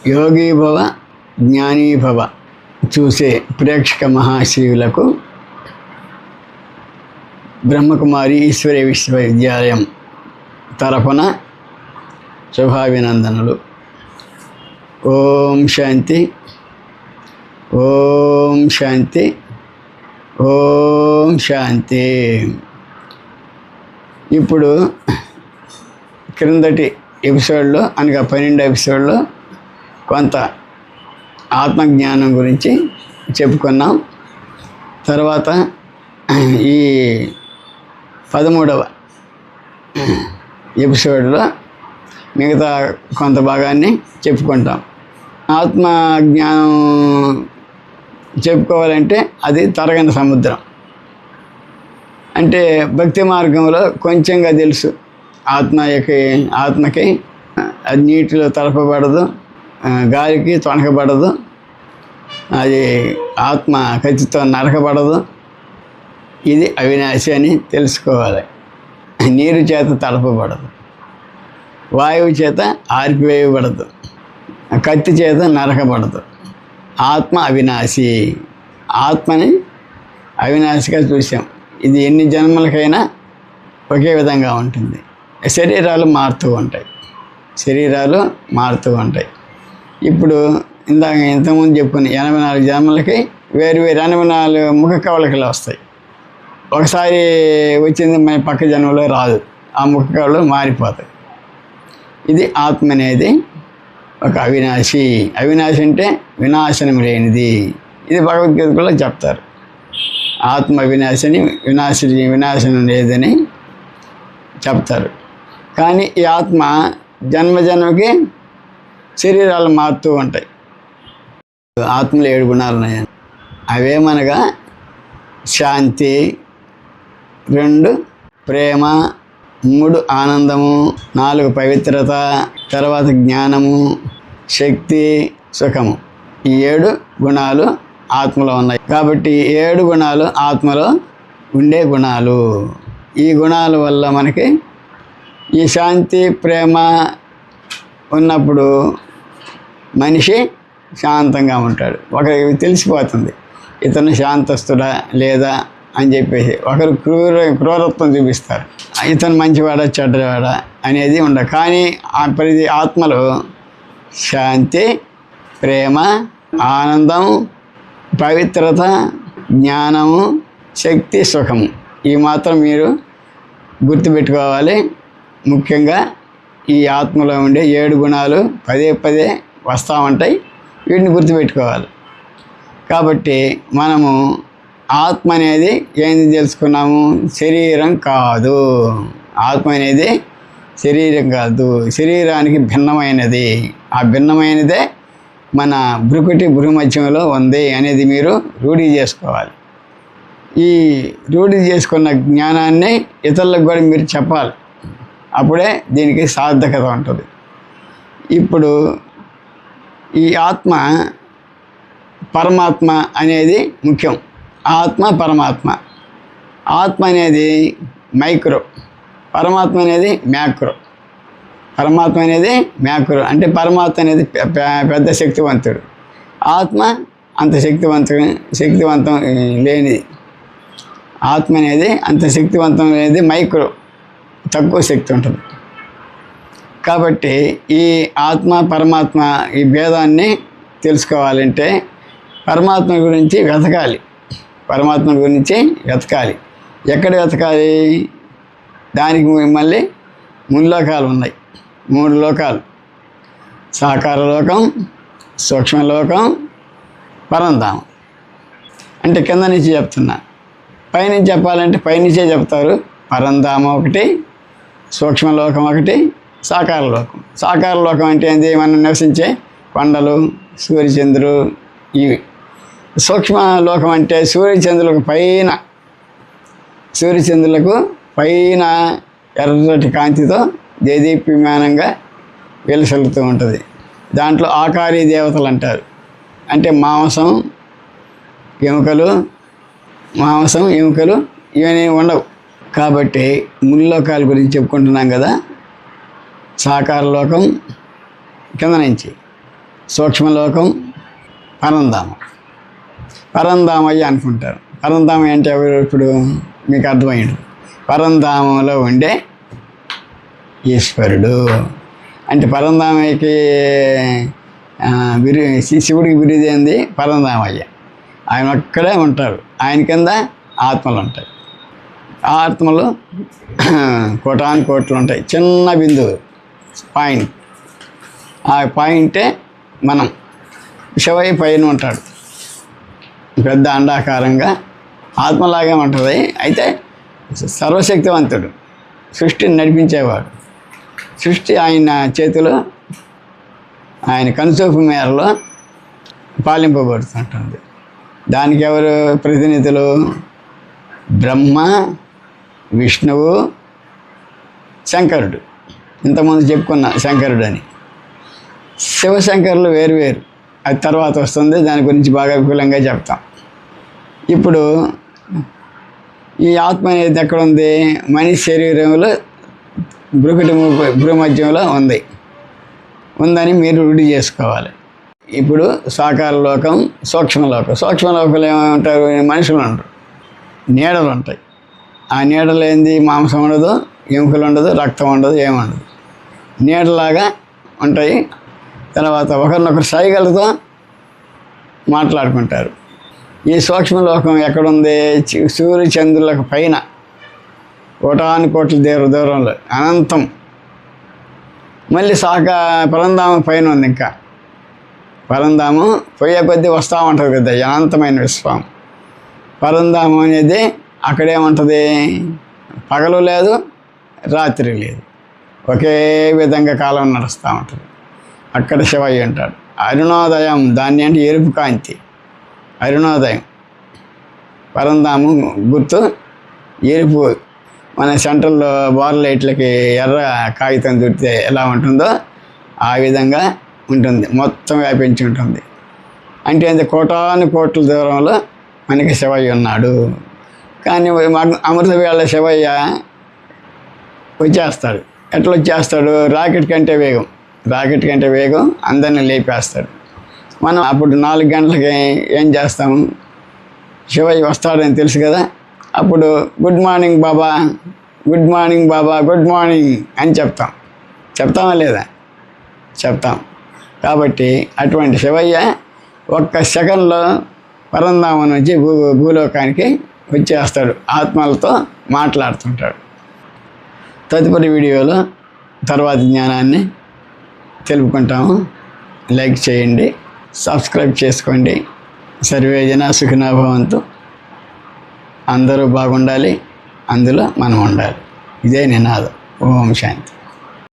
యోగి భవ జ్ఞానీ భవ చూసే ప్రేక్షక మహాశివులకు బ్రహ్మకుమారి ఈశ్వరీయ విశ్వవిద్యాలయం తరఫున శుభాభినందనలు. ఓం శాంతి, ఓం శాంతి, ఓం శాంతి. ఇప్పుడు క్రిందటి ఎపిసోడ్లో అనగా 12వ ఎపిసోడ్లో కొంత ఆత్మజ్ఞానం గురించి చెప్పుకున్నాం. తర్వాత ఈ 13వ ఎపిసోడ్లో మిగతా కొంత భాగాన్ని చెప్పుకుంటాం. ఆత్మజ్ఞానం చెప్పుకోవాలంటే అది తరగని సముద్రం. అంటే భక్తి మార్గంలో కొంచెంగా తెలుసు. ఆత్మకి అది నీటిలో తలపబడదు, గాలికి తొణకబడదు, అది ఆత్మ కత్తితో నరకబడదు. ఇది అవినాశి అని తెలుసుకోవాలి. నీరు చేత తడపబడదు, వాయువు చేత ఆర్పివేయబడదు, కత్తి చేత నరకబడదు. ఆత్మ అవినాశి. ఆత్మని అవినాశిగా చూసాం. ఇది ఎన్ని జన్మలకైనా ఒకే విధంగా ఉంటుంది. శరీరాలు మారుతూ ఉంటాయి. ఇప్పుడు ఇంతకుముందు చెప్పుకుని 84 జన్మలకి వేరు 84 ముఖ కవళికలు వస్తాయి. ఒకసారి వచ్చింది మన పక్క జన్మలో రాదు, ఆ ముఖ కవళలు మారిపోతాయి. ఇది ఆత్మ అనేది ఒక అవినాశి. అవినాశి అంటే వినాశనం లేనిది. ఇది భగవద్గీతలో చెప్తారు. ఆత్మ అవినాశిని, వినాశనం లేదని చెప్తారు. కానీ ఈ ఆత్మ జన్మకి శరీరాలు మారుతూ ఉంటాయి. ఆత్మలో 7 గుణాలు ఉన్నాయి. అవేమనగా శాంతి, 2 ప్రేమ, 3 ఆనందము, 4 పవిత్రత, తర్వాత జ్ఞానము, శక్తి, సుఖము. ఈ 7 గుణాలు ఆత్మలో ఉన్నాయి. కాబట్టి 7 గుణాలు ఆత్మలో ఉండే గుణాలు. ఈ గుణాల వల్ల మనకి ఈ శాంతి, ప్రేమ ఉన్నప్పుడు మనిషి శాంతంగా ఉంటాడు. ఒకరికి తెలిసిపోతుంది ఇతను శాంతస్తుడా లేదా అని చెప్పేసి. ఒకరు క్రూరత్వం చూపిస్తారు, ఇతను మంచివాడా చెడ్డవాడా అనేది ఉండదు. కానీ ప్రతి ఆత్మలో శాంతి, ప్రేమ, ఆనందం, పవిత్రత, జ్ఞానము, శక్తి, సుఖము. ఈ మాత్రం మీరు గుర్తుపెట్టుకోవాలి. ముఖ్యంగా ఈ ఆత్మలో ఉండే 7 గుణాలు పదే వస్తూ ఉంటాయి. వీటిని గుర్తుపెట్టుకోవాలి. కాబట్టి మనము ఆత్మ అనేది ఏంది తెలుసుకున్నాము? శరీరం కాదు. ఆత్మ అనేది శరీరం కాదు, శరీరానికి భిన్నమైనది. ఆ భిన్నమైనదే మన భృమధ్యంలో ఉంది అనేది మీరు రూఢీ చేసుకోవాలి. ఈ రూఢీ చేసుకున్న జ్ఞానాన్ని ఇతరులకు కూడా మీరు చెప్పాలి. అప్పుడే దీనికి సార్థకత ఉంటుంది. ఇప్పుడు ఈ ఆత్మ పరమాత్మ అనేది ముఖ్యం. ఆత్మ పరమాత్మ. ఆత్మ అనేది మైక్రో, పరమాత్మ అనేది మ్యాక్రో. పరమాత్మ అనేది మ్యాక్రో అంటే పరమాత్మ అనేది పెద్ద శక్తివంతుడు. ఆత్మ అంత శక్తివంతం లేనిది. ఆత్మ అనేది అంత శక్తివంతం లేనిది, మైక్రో, తక్కువ శక్తి ఉంటుంది. కాబట్టి ఈ ఆత్మ పరమాత్మ ఈ భేదాన్ని తెలుసుకోవాలంటే పరమాత్మ గురించి వెతకాలి. ఎక్కడ వెతకాలి? దానికి మళ్ళీ 3 లోకాలు ఉన్నాయి. 3 లోకాలు: సాకార లోకం, సూక్ష్మలోకం, పరంధామం. అంటే కింద నుంచి చెప్తున్నా. పైనుంచి చెప్పాలంటే పైనుంచే చెప్తారు. పరంధామం ఒకటి, సూక్ష్మలోకం ఒకటి, సాకార లోకం. సాకార లోకం అంటే ఏంటి? మనం నివసించే కొండలు, సూర్యచంద్రులు ఇవి. సూక్ష్మలోకం అంటే సూర్యచంద్రులకు పైన ఎర్రటి కాంతితో దేదీప్యమానంగా వెలుసలుతూ ఉంటుంది. దాంట్లో ఆకారీ దేవతలు అంటారు. అంటే మాంసం ఎముకలు ఇవన్నీ ఉండవు. కాబట్టి 3 లోకాల గురించి చెప్పుకుంటున్నాం కదా. సాకార లోకం కింద నుంచి, సూక్ష్మలోకం, పరంధామం. పరంధామయ్య అనుకుంటారు. పరంధామయ్య అంటే ఎవరు? ఇప్పుడు మీకు అర్థమైంది. పరంధామంలో ఉండే ఈశ్వరుడు అంటే పరంధామయ్యకి శివుడికి బిరుదు ఏంది? పరంధామయ్య. ఆయన ఒక్కడే ఉంటారు. ఆయన కింద ఆత్మలు ఉంటాయి. ఆ ఆత్మలు కోటాను కోట్లు ఉంటాయి. చిన్న బిందువు పాయింట్. ఆ పాయింటే మనం. శివయ్య పైన ఉంటాడు, పెద్ద అండాకారంగా ఆత్మలాగే ఉంటుంది. అయితే సర్వశక్తివంతుడు, సృష్టిని నడిపించేవాడు. సృష్టి ఆయన చేతిలో, ఆయన కనుచూపు మేరలో పాలింపబడుతుంటుంది. దానికి ఎవరు ప్రతినిధులు? బ్రహ్మ, విష్ణువు, శంకరుడు. ఇంతకుముందు చెప్పుకున్న శంకరుడు అని. శివశంకరులు వేరు వేరు, అది తర్వాత వస్తుంది. దాని గురించి బాగా విపులంగా చెప్తాం. ఇప్పుడు ఈ ఆత్మ అనేది ఎక్కడ ఉంది? మనిషి శరీరంలో భ్రూమధ్యంలో ఉందని మీరు రూఢి చేసుకోవాలి. ఇప్పుడు సాకార లోకం, సూక్ష్మలోకం. సూక్ష్మలోకంలో ఏమంటారు? మనుషులు ఉండరు, నీడలు ఉంటాయి. ఆ నీడలు ఏంది? మాంసం ఉండదు, ఎముకలు ఉండదు, రక్తం ఉండదు, ఏముండదు. నీడలాగా ఉంటాయి. తర్వాత ఒకరినొకరు సైగలతో మాట్లాడుకుంటారు. ఈ సూక్ష్మలోకం ఎక్కడుంది? సూర్య చంద్రులకు పైన కోటాను కోట్ల దూరంలో అనంతం. మళ్ళీ పరంధామం పైన ఉంది. ఇంకా పరంధామం పోయే కొద్దీ వస్తూ ఉంటుంది కదా, అనంతమైన విశ్వం. పరంధామం అనేది అక్కడేముంటుంది? పగలు లేదు, రాత్రి లేదు, ఒకే విధంగా కాలం నడుస్తూ ఉంటుంది. అక్కడ శివయ్య ఉంటాడు. అరుణోదయం, దాన్ని అంటే ఎరుపు కాంతి, అరుణోదయం. పరంధామం గుర్తు ఎరుపు. మన సెంట్రల్లో బార్ లైట్లకి ఎర్ర కాగితం చుడితే ఎలా ఉంటుందో ఆ విధంగా ఉంటుంది, మొత్తం వ్యాపించి ఉంటుంది. అంటే అంత కోటాను కోట్ల దూరంలో మనకి శివయ్య ఉన్నాడు. కానీ అమృత వేళ శివయ్య వచ్చేస్తాడు. ఎట్లా వచ్చేస్తాడు? రాకెట్ కంటే వేగం అందరినీ లేపేస్తాడు. మనం అప్పుడు 4 గంటలకి ఏం చేస్తాము? శివయ్య వస్తాడని తెలుసు కదా, అప్పుడు గుడ్ మార్నింగ్ బాబా, గుడ్ మార్నింగ్ బాబా, గుడ్ మార్నింగ్ అని చెప్తామా లేదా? చెప్తాం. కాబట్టి అటువంటి శివయ్య ఒక్క సెకండ్లో పరంధామం నుంచి భూలోకానికి వచ్చేస్తాడు, ఆత్మలతో మాట్లాడుతుంటాడు. తదుపరి వీడియోలో తర్వాతి జ్ఞానాన్ని తెలుపుకుంటాము. లైక్ చేయండి, సబ్స్క్రైబ్ చేసుకోండి. సర్వే జన సుఖినో భవంతు. అందరూ బాగుండాలి, అందులో మనం ఉండాలి. ఇదే నినాదం. ఓం శాంతి.